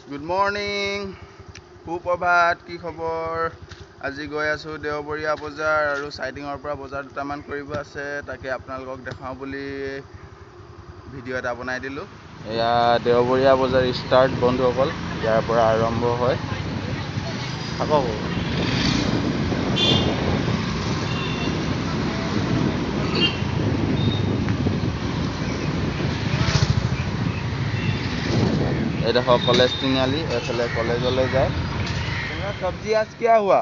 Good morning. সুপ্ৰভাত কি খবৰ আজি গৈ আছো দেওবৰীয়া বজাৰ আৰু সাইডিংৰ পৰা বজাৰ দুটামান কৰিব আছে তাকে আপোনালোকক দেখাও বুলি ভিডিও এটা বনাই দিলো এয়া দেওবৰীয়া বজাৰ ষ্টাৰ্ট বন্ধুসকল ইয়াৰ পৰা আৰম্ভ হয় থাকক ये देखो कॉलेज तिनियाली ऐसे कॉलेज वाले जाए तुम्हारा सब्जी आज क्या हुआ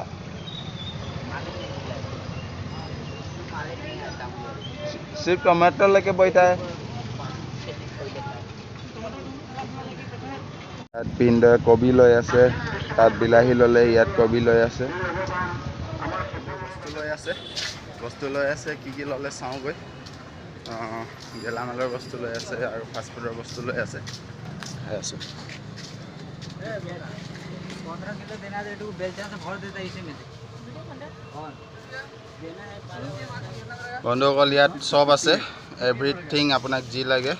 सिर्फ टमाटर लेके बैठा है पिंड कबि লৈ আছে তাত বিলাহী ললে ইয়াত কবি লৈ আছে বস্তু লৈ আছে কি ললে চাও গৈ গেলামালৰ বস্তু লৈ আছে আৰু ফাষ্ট ফুডৰ বস্তু লৈ আছে আছে 15 किलो देना है तो बेलचा से भर देता है इसी में और देना है বন্ধুসকল ইয়াত সব আছে এভৰিথিং আপোনাক যি লাগে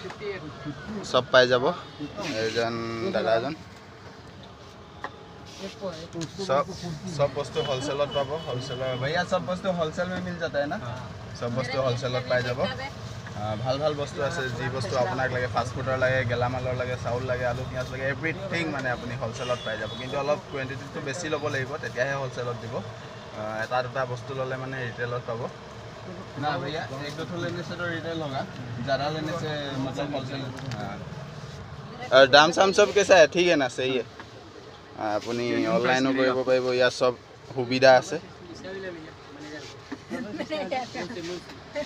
সব পাই যাব এজন দাদাজন सब वस्तु होलसेलत पाबो होलसेलर भैया सब वस्तु होलसेल में मिल जाता है ना सब वस्तु होलसेलत पाई जाबो ভাল ভাল বস্তু আছে যি বস্তু আপোনাক লাগে ফাষ্ট ফুডৰ লাগে গেলামালৰ লাগে চাউল লাগে আলু পিয়াজ লাগে এভৰিথিং মানে আপুনি হোলসেলত পাই যাব কিন্তু অলপ কোয়ান্টিটিটো বেছি ল'ব লাগিব তেতিয়াহে হোলসেলত দিব এটা দুটা বস্তু ল'লে মানে ৰিটেলত পাব ना भैया एक दो ठो लेने से तो रिटेल होगा ज़्यादा लेने से मतलब होलसेल और दाम साम सब कैसा है ठीक है ना सही है अपनी ऑनलाइनो কৰিব পাৰিব या सब सुविधा আছে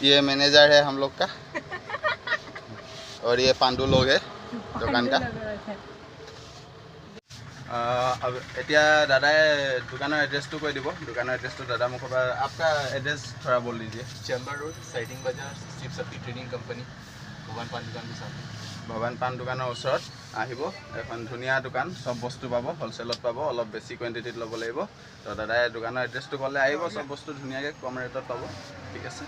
ये मैनेजर है हम लोग का और ये पांडु लोग है दुकान का अब एतिया दादा दुकान एड्रेस तो कोई दिबो दुकान एड्रेस तो दादा मुख आपका एड्रेस थोड़ा बोल दीजिए चैम्बर रोड साइडिंग बाजार शिव शक्ति ट्रेडिंग कंपनी भवन पान दुकान के साथ भवन पान दुकाনৰ ওচৰত আহিব এখন ধুনিয়া দোকান সব বস্তু পাব হোলসেলত পাব অলপ বেছি কোয়ান্টিটিত ল'ব লাগিব তো দাদাই দোকানৰ এড্ৰেছটো ক'লে আহিব সব বস্তু ধুনিয়াকৈ কম ৰেটত পাব ঠিক আছে